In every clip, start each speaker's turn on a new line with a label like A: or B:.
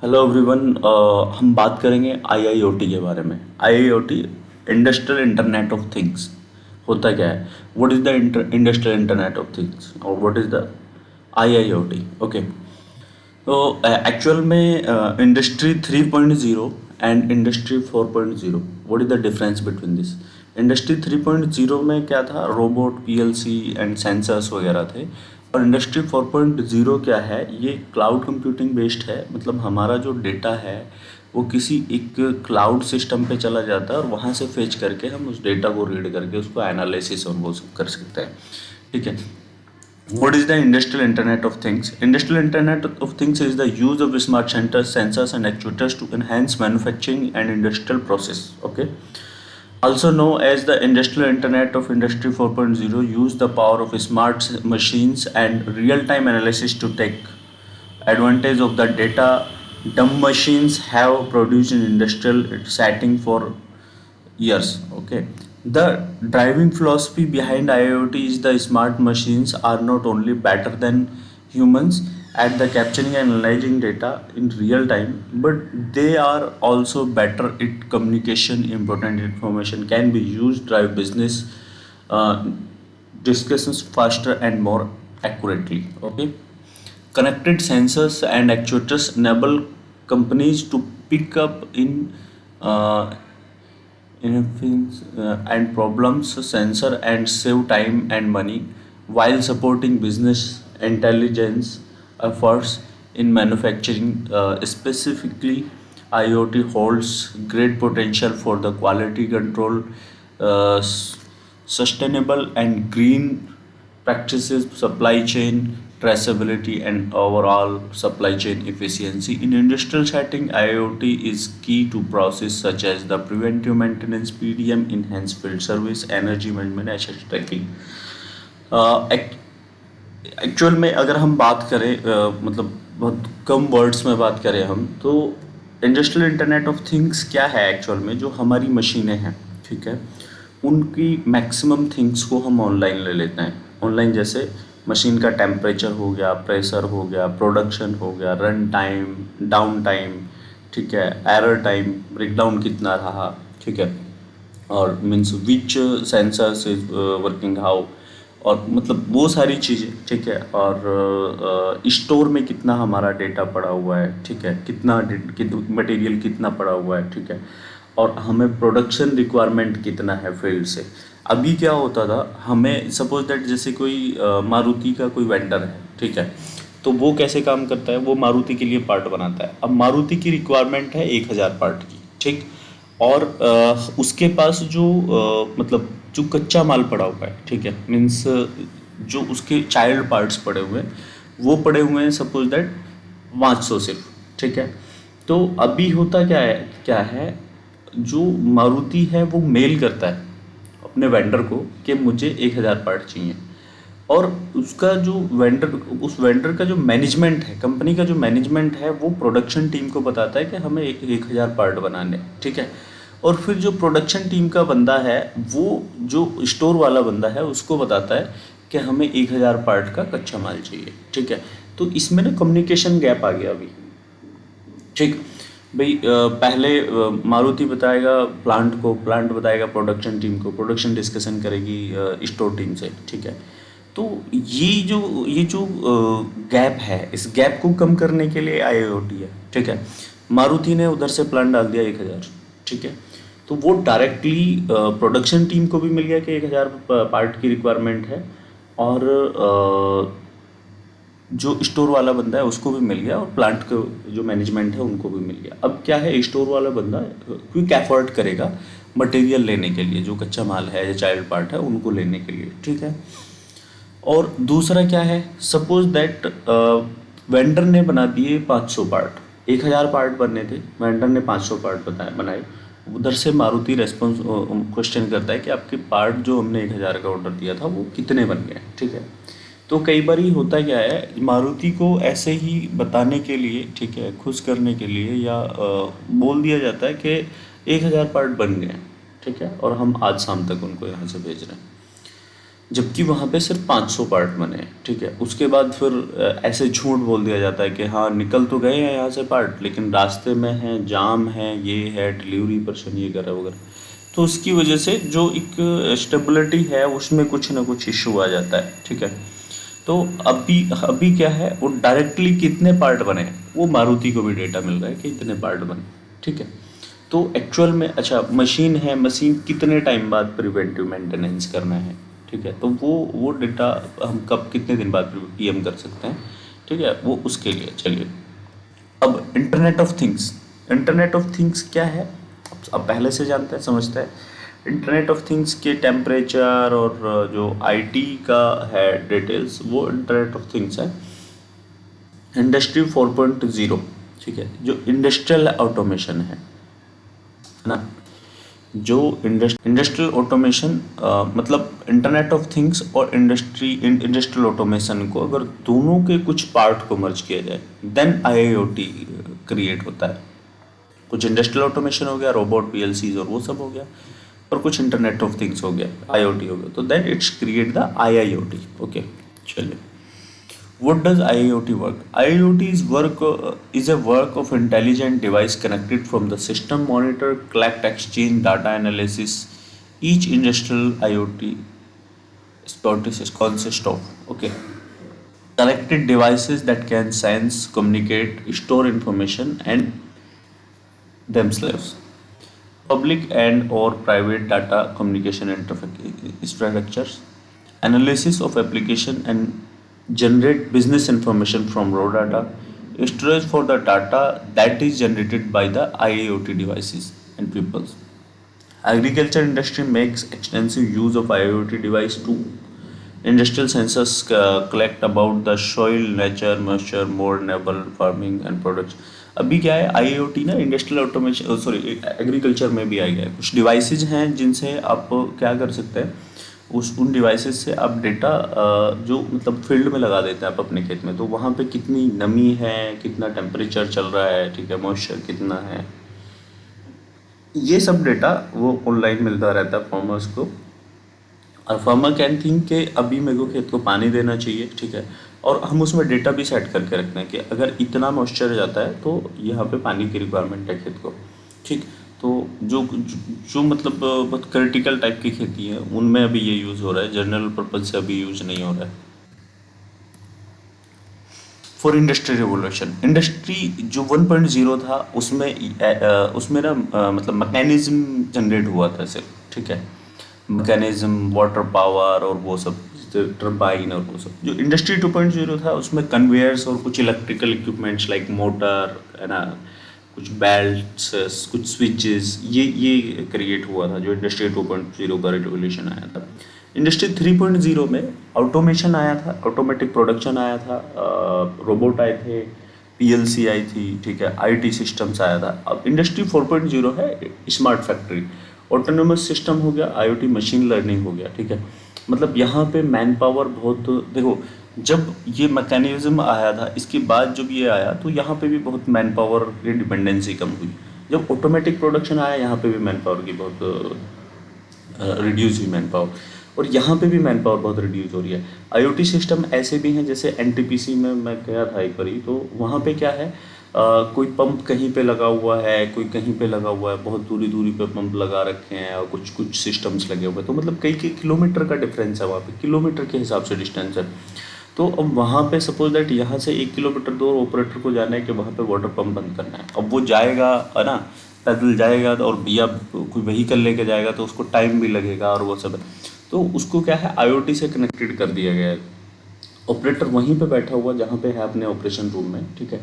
A: Hello everyone. हम बात करेंगे आईआईओटी के बारे में। IIoT industrial internet of things होता क्या है? What is the industrial internet of things और what is the IIoT? Okay, तो एक्चुअल में industry 3.0 and industry 4.0, what is the difference between this? Industry 3.0 में क्या था? रोबोट, पीएलसी एंड सेंसर्स वगैरह थे। और इंडस्ट्री 4.0 क्या है? ये क्लाउड कंप्यूटिंग बेस्ड है। मतलब हमारा जो डेटा है वो किसी एक क्लाउड सिस्टम पे चला जाता है और वहाँ से फेच करके हम उस डेटा को रीड करके उसको एनालिसिस और वो सब कर सकते हैं। ठीक है। What is the industrial internet of things? Industrial internet of things is the use of smart sensors, sensors and actuators to enhance manufacturing and industrial process. Okay. Also known as the industrial internet of industry 4.0, use the power of smart machines and real-time analysis to take advantage of the data dumb machines have produced in industrial setting for years. Okay. The driving philosophy behind IoT is the smart machines are not only better than humans at the capturing and analyzing data in real time, but they are also better at communication. Important information can be used drive business uh, discussions faster and more accurately. Okay. Connected sensors and actuators enable companies to pick up in uh, interference and problems sensor and save time and money while supporting business intelligence efforts in manufacturing. Specifically, IoT holds great potential for the quality control, sustainable and green practices, supply chain traceability, and overall supply chain efficiency. In industrial setting, IoT is key to process such as the preventive maintenance, PDM, enhanced field service, energy management, asset tracking. Actual में अगर हम बात करें मतलब बहुत कम words में बात करें हम तो इंडस्ट्रियल इंटरनेट ऑफ थिंग्स क्या है एक्चुअल में? जो हमारी मशीनें हैं, ठीक है, उनकी मैक्सिमम थिंग्स को हम ऑनलाइन ले लेते हैं। ऑनलाइन जैसे मशीन का टेम्परेचर हो गया, प्रेशर हो गया, प्रोडक्शन हो गया, रन टाइम, डाउन टाइम, ठीक है, एरर टाइम, ब्रेकडाउन कितना रहा, ठीक है, और means which sensors is working how, और मतलब वो सारी चीज़ें, ठीक है। और स्टोर में कितना हमारा डेटा पड़ा हुआ है, ठीक है, कितना मटेरियल कितना पड़ा हुआ है, ठीक है, और हमें प्रोडक्शन रिक्वायरमेंट कितना है फील्ड से। अभी क्या होता था, हमें सपोज दैट जैसे कोई मारुति का कोई वेंडर है, ठीक है, तो वो कैसे काम करता है? वो मारुति के लिए पार्ट बनाता है। अब मारुति की रिक्वायरमेंट है 1000 पार्ट की, ठीक, और उसके पास जो मतलब जो कच्चा माल पड़ा हुआ है, ठीक है, मीन्स जो उसके चाइल्ड पार्ट्स पड़े हुए हैं वो पड़े हुए हैं सपोज दैट 500 सिर्फ, ठीक है। तो अभी होता क्या है, जो मारुति है वो मेल करता है अपने वेंडर को कि मुझे 1000 पार्ट चाहिए, और उसका जो वेंडर, उस वेंडर का जो मैनेजमेंट है, कंपनी का जो मैनेजमेंट है, वो प्रोडक्शन टीम को बताता है कि हमें 1000 पार्ट बनाने हैं, ठीक है। और फिर जो प्रोडक्शन टीम का बंदा है वो जो स्टोर वाला बंदा है उसको बताता है कि हमें 1000 पार्ट का कच्चा माल चाहिए, ठीक है। तो इसमें ना कम्युनिकेशन गैप आ गया अभी, ठीक भाई। पहले मारुति बताएगा प्लांट को, प्लांट बताएगा प्रोडक्शन टीम को, प्रोडक्शन डिस्कशन करेगी स्टोर टीम से, ठीक है। तो ये जो गैप है, इस गैप को कम करने के लिए आईओटी है, ठीक है। मारुति ने उधर से प्लान डाल दिया 1000, ठीक है, तो वो डायरेक्टली प्रोडक्शन टीम को भी मिल गया कि 1000 पार्ट की रिक्वायरमेंट है, और जो स्टोर वाला बंदा है उसको भी मिल गया, और प्लांट के जो मैनेजमेंट है उनको भी मिल गया। अब क्या है, स्टोर वाला बंदा क्विक एफर्ट करेगा मटेरियल लेने के लिए, जो कच्चा माल है या चाइल्ड पार्ट है उनको लेने के लिए, ठीक है। और दूसरा क्या है, सपोज दैट वेंडर ने बना दिए 500 पार्ट, 1000 पार्ट बनने थे, वेंडर ने 500 पार्ट बनाए। उधर से मारुति रेस्पॉन्स क्वेश्चन करता है कि आपके पार्ट जो हमने 1000 का ऑर्डर दिया था वो कितने बन गए, ठीक है। तो कई बार ही होता क्या है, मारुति को ऐसे ही बताने के लिए, ठीक है, खुश करने के लिए, या बोल दिया जाता है कि 1000 पार्ट बन गए, ठीक है, और हम आज शाम तक उनको यहाँ से भेज रहे हैं। जबकि वहाँ पे सिर्फ 500 पार्ट बने हैं, ठीक है। उसके बाद फिर ऐसे झूठ बोल दिया जाता है कि हाँ निकल तो गए हैं यहाँ से पार्ट, लेकिन रास्ते में है, जाम है, ये है, डिलीवरी पर्सन ये कर रहा है वगैरह। तो उसकी वजह से जो एक स्टेबिलिटी है उसमें कुछ ना कुछ इशू आ जाता है, ठीक है। तो अभी अभी क्या है, वो डायरेक्टली कितने पार्ट बने हैं वो मारुति को भी डेटा मिल रहा है कि इतने पार्ट बने, ठीक है। तो एक्चुअल में अच्छा मशीन है, मशीन कितने टाइम बाद प्रिवेंटिव मेंटेनेंस करना है, ठीक है। तो वो डेटा हम कब कितने दिन बाद पीएम कर सकते हैं, ठीक है, वो उसके लिए चलिए। अब इंटरनेट ऑफ थिंग्स क्या है, अब पहले से जानते हैं, समझते हैं। इंटरनेट ऑफ थिंग्स के टेम्परेचर और जो आईटी का है डिटेल्स, वो इंटरनेट ऑफ थिंग्स है इंडस्ट्री 4.0, ठीक है। जो इंडस्ट्रियल ऑटोमेशन है ना, जो इंडस्ट्रियल ऑटोमेशन मतलब इंटरनेट ऑफ थिंग्स और इंडस्ट्रियल ऑटोमेशन को अगर दोनों के कुछ पार्ट को मर्ज किया जाए देन आईआईओटी क्रिएट होता है। कुछ इंडस्ट्रियल ऑटोमेशन हो गया, रोबोट, पीएलसीज और वो सब हो गया, और कुछ इंटरनेट ऑफ थिंग्स हो गया, आईओटी हो गया, तो then it's create the IIoT. Okay, चलिए। What does IIoT work? IIoT is a work of intelligent device connected from the system, monitor, collect, exchange, data analysis. Each industrial IoT consists of connected devices that can sense, communicate, store information, and themselves. Public and or private data communication infrastructures, analysis of application and generate business information from raw data, storage for the data that is generated by the IIoT devices and people. Agriculture industry makes extensive use of IIoT device too. Industrial sensors collect about the soil, nature, moisture, mold, enable farming and products. अभी क्या है, IoT ना industrial automation sorry agriculture में भी आ गया है। कुछ devices हैं जिनसे आप क्या कर सकते हैं, उन डिवाइसेस से आप डेटा जो मतलब फील्ड में लगा देते हैं आप अपने खेत में, तो वहाँ पे कितनी नमी है, कितना टेम्परेचर चल रहा है, ठीक है, मॉइस्चर कितना है, ये सब डेटा वो ऑनलाइन मिलता रहता है फार्मर्स को। और फार्मर कैन थिंक कि अभी मेरे को खेत को पानी देना चाहिए, ठीक है, और हम उसमें डेटा भी सेट करके रखते हैं कि अगर इतना मॉइस्चर जाता है तो यहाँ पे पानी की रिक्वायरमेंट है खेत को, ठीक। तो जो मतलब बहुत क्रिटिकल टाइप की खेती है उनमें अभी ये यूज़ हो रहा है, जनरल पर्पज से अभी यूज़ नहीं हो रहा है। फॉर इंडस्ट्री रिवोल्यूशन, इंडस्ट्री जो 1.0 था उसमें ना मतलब मैकेनिज्म जनरेट हुआ था सिर्फ, ठीक है, मैकेनिज्म, वाटर पावर और वो सब, टर्बाइन और वो सब। जो इंडस्ट्री 2.0 था उसमें कन्वेयर्स और कुछ इलेक्ट्रिकल इक्विपमेंट्स लाइक मोटर है ना, कुछ बेल्ट्स, कुछ स्विचेस, ये क्रिएट हुआ था जो इंडस्ट्री 2.0 का रिवोल्यूशन आया था। इंडस्ट्री 3.0 में ऑटोमेशन आया था, ऑटोमेटिक प्रोडक्शन आया था, रोबोट आए थे, पीएलसी आई थी, ठीक है, आईटी सिस्टम्स आया था। अब इंडस्ट्री 4.0 है स्मार्ट फैक्ट्री, ऑटोनोमस सिस्टम हो गया, आईओटी मशीन लर्निंग हो गया, ठीक है। मतलब यहाँ पे मैन पावर बहुत, देखो जब ये मैकेनिज्म आया था इसके बाद जब ये आया तो यहाँ पे भी बहुत मैन पावर की डिपेंडेंसी कम हुई। जब ऑटोमेटिक प्रोडक्शन आया यहाँ पे भी मैन पावर की बहुत रिड्यूस हुई मैन पावर, और यहाँ पे भी मैन पावर बहुत रिड्यूस हो रही है। आईओटी सिस्टम ऐसे भी हैं, जैसे एनटीपीसी में मैं गया था एक बारी, तो वहाँ पे क्या है, कोई पंप कहीं पे लगा हुआ है, कोई कहीं पे लगा हुआ है, बहुत दूरी दूरी पे पंप लगा रखे हैं और कुछ कुछ सिस्टम्स लगे हुए हैं, तो मतलब कई किलोमीटर का डिफरेंस है वहाँ पे, किलोमीटर के हिसाब से डिस्टेंस है। तो अब वहाँ पे सपोज दैट यहाँ से 1 किलोमीटर दूर ऑपरेटर को जाना है कि वहाँ पे वाटर पंप बंद करना है, अब वो जाएगा है ना, पैदल जाएगा और या कोई व्हीकल लेके जाएगा तो उसको टाइम भी लगेगा और वो सब है। तो उसको क्या है, आईओटी से कनेक्टेड कर दिया गया है, ऑपरेटर वहीं पे बैठा हुआ जहाँ पे है अपने ऑपरेशन रूम में, ठीक है,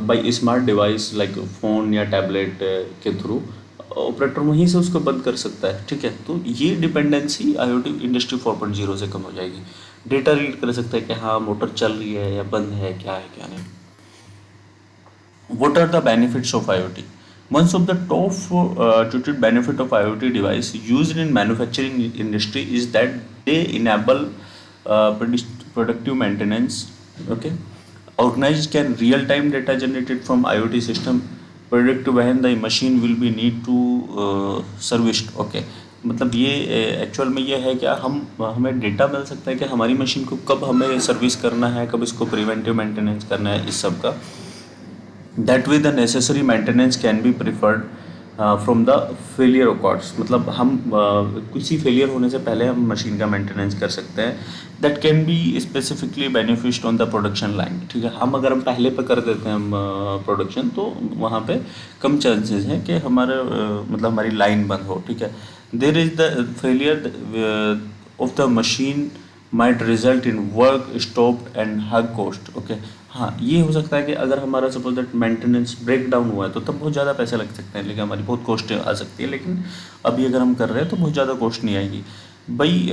A: by smart device like phone या टैबलेट के थ्रू ऑपरेटर वहीं से उसको बंद कर सकता है, ठीक है। तो ये डिपेंडेंसी आईओटी इंडस्ट्री 4.0 से कम हो जाएगी। डेटा रीड कर सकता है कि हाँ मोटर चल रही है या बंद है, क्या है क्या नहीं। What are the benefits of IoT? One of the top touted benefit of IoT device used in manufacturing industry is that they enable productive maintenance. Okay, organized can real-time data generated from IoT system predict when the machine will be need to serviced. Okay, मतलब ये actual में ये है क्या, हम हमें data मिल सकता है कि हमारी मशीन को कब हमें सर्विस करना है, कब इसको प्रिवेंटिव मेंटेनेंस करना है, इस सब का। That way the necessary maintenance can be preferred from the failure records. मतलब हम किसी फेलियर होने से पहले हम मशीन का मेंटेनेंस कर सकते हैं। That can be specifically benefit on the production line. ठीक है, हम अगर हम पहले पे कर देते हैं हम प्रोडक्शन, तो वहाँ पे कम चांसेस हैं कि हमारे मतलब हमारी लाइन बंद हो। ठीक है, there is the failure of the machine might result in work stop and high cost. Okay, हाँ ये हो सकता है कि अगर हमारा suppose that maintenance break down हुआ है तो तब बहुत ज़्यादा पैसे लग सकते हैं, लेकिन हमारी बहुत कॉस्ट आ सकती है। लेकिन अभी अगर हम कर रहे हैं तो बहुत ज़्यादा कॉस्ट नहीं आएगी भाई।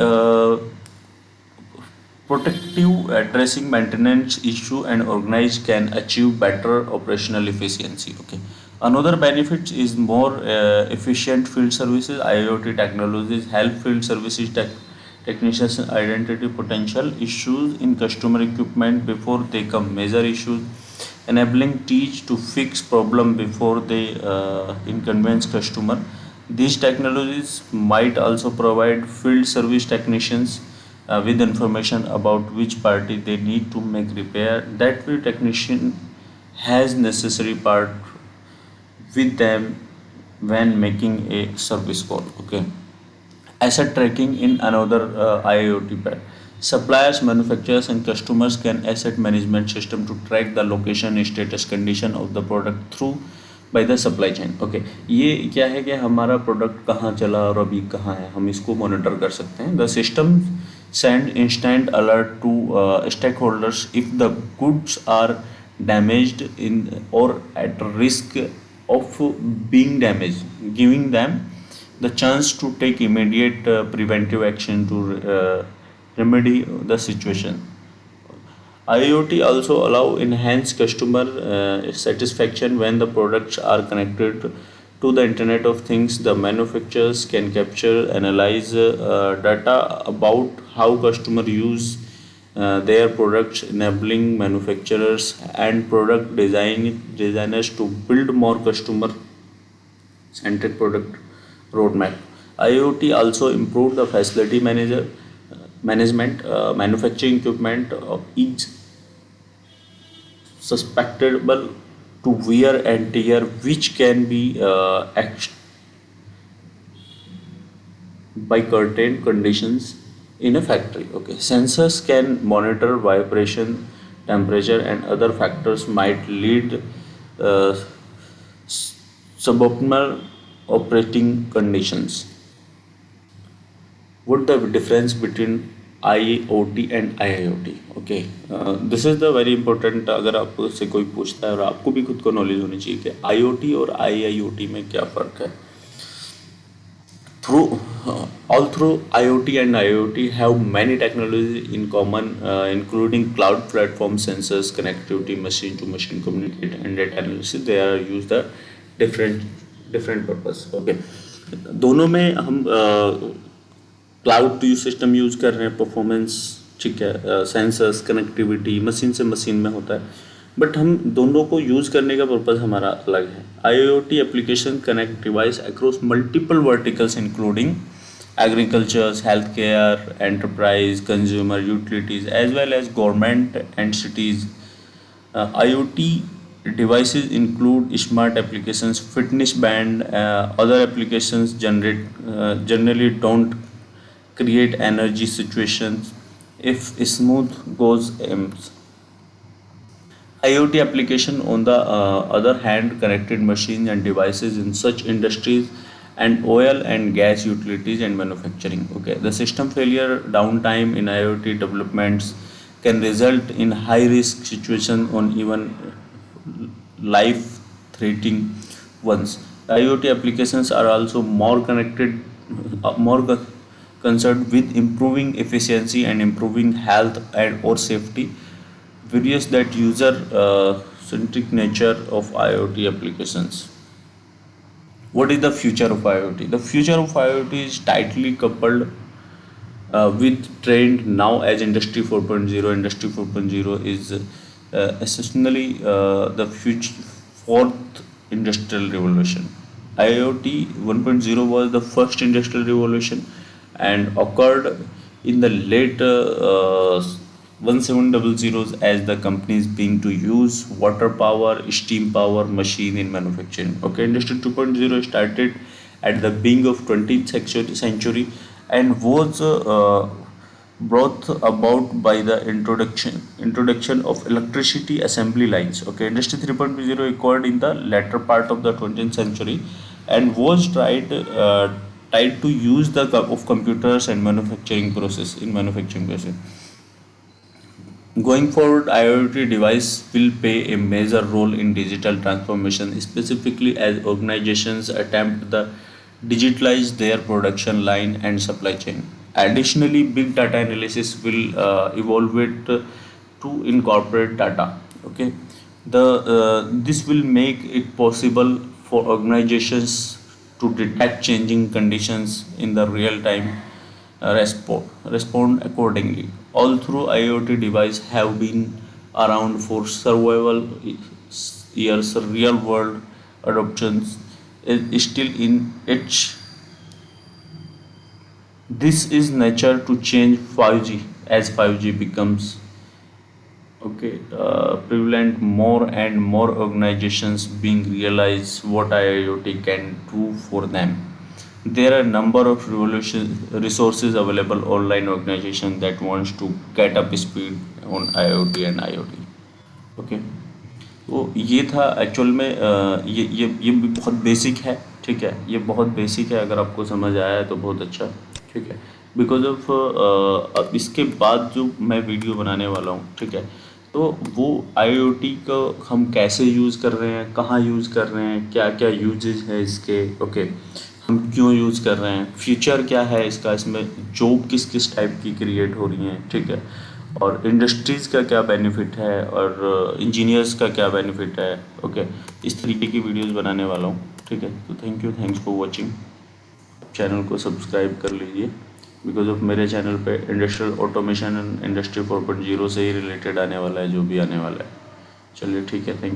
A: Protective addressing maintenance issue and organize can achieve better operational efficiency. Okay. Another benefit is more efficient field services. IoT technologies help field services technicians identify potential issues in customer equipment before they come major issues, enabling teach to fix problem before they inconvenience customer. These technologies might also provide field service technicians with information about which party they need to make repair. That way technician has necessary part with them when making a service call. Okay, asset tracking in another IoT pad. Suppliers, manufacturers and customers can asset management system to track the location, status, condition of the product through by the supply chain. Okay, ये क्या है कि हमारा product कहाँ चला और अभी कहाँ है, हम इसको मॉनिटर कर सकते हैं। The system send instant alert to stakeholders if the goods are damaged in or at risk of being damaged, giving them the chance to take immediate preventive action to remedy the situation. IoT also allow enhanced customer satisfaction when the products are connected to the Internet of Things. The manufacturers can capture, analyze data about how customers use their products, enabling manufacturers and product designers to build more customer-centric product roadmap. IoT also improved the facility management. Manufacturing equipment is susceptible to wear and tear, which can be by curtain conditions in a factory. Okay, sensors can monitor vibration, temperature, and other factors might lead uh, suboptimal operating conditions. What the difference between IoT and IIoT? Okay, this is the very important. अगर आपसे कोई पूछता है और आपको भी खुद को नॉलेज होनी चाहिए कि IoT और IIoT में क्या फ़र्क है। Through although IoT and IoT have many technologies in common, including cloud platform, sensors, connectivity, machine-to-machine communicate, and data analysis, they are used the different purpose. Okay, दोनों में हम क्लाउड टू सिस्टम यूज़ कर रहे हैं, performance ठीक है, sensors, connectivity machine से machine में होता है, बट हम दोनों को यूज़ करने का पर्पज़ हमारा अलग है। IoT application connect device across multiple verticals including agriculture, healthcare, enterprise, consumer, utilities, as well as government entities. IoT devices include smart applications, fitness band, other applications generally don't create energy situations if smooth goes aims. IoT application, on the other hand, connected machines and devices in such industries and oil and gas utilities and manufacturing. Okay, the system failure downtime in IoT developments can result in high risk situation on even life threatening ones. IoT applications are also more connected, concerned with improving efficiency and improving health and or safety. Various that user centric nature of IoT applications. What is the future of IoT? The future of IoT is tightly coupled with trend now as Industry 4.0. Industry 4.0 is essentially the future fourth industrial revolution. IoT 1.0 was the first industrial revolution and occurred in the late 1700s as the companies being to use water power, steam power machine in manufacturing. Okay, Industry 2.0 started at the beginning of 20th century and was brought about by the introduction of electricity assembly lines. Okay, Industry 3.0 occurred in the latter part of the 20th century and was tied to use of computers and manufacturing process. Going forward, IoT device will play a major role in digital transformation, specifically as organizations attempt to digitalize their production line and supply chain. Additionally, big data analysis will evaluate to incorporate data. Okay, the this will make it possible for organizations to detect changing conditions in the real time, respond accordingly. All through IoT devices have been around for survival years. Real world adoptions is still in its. This is nature to change 5G as 5G becomes prevalent. More and more organizations being realize what IoT can do for them. There are a number of resources available online organization that wants to get up speed on IoT and IoT. Okay, तो ये था actual में ये भी बहुत basic है, ठीक है, ये बहुत बेसिक है, अगर आपको समझ आया है तो बहुत अच्छा, ठीक है। बिकॉज ऑफ अब इसके बाद जो मैं वीडियो बनाने वाला हूँ, ठीक है, तो वो आईओटी को हम कैसे यूज़ कर रहे हैं, कहाँ यूज़ कर रहे हैं, क्या क्या यूजेज है इसके, ओके, हम क्यों यूज़ कर रहे हैं, फ्यूचर क्या है इसका, इसमें जॉब किस किस टाइप की क्रिएट हो रही हैं, ठीक है, और इंडस्ट्रीज़ का क्या बेनिफिट है और इंजीनियर्स का क्या बेनिफिट है, ओके, इस तरीके की वीडियोस बनाने वाला हूँ, ठीक है। तो थैंक्स फॉर वॉचिंग। चैनल को सब्सक्राइब कर लीजिए, बिकॉज ऑफ मेरे चैनल पे इंडस्ट्रियल ऑटोमेशन एंड इंडस्ट्री 4.0 से ही रिलेटेड आने वाला है, जो भी आने वाला है। चलिए ठीक है, थैंक यू।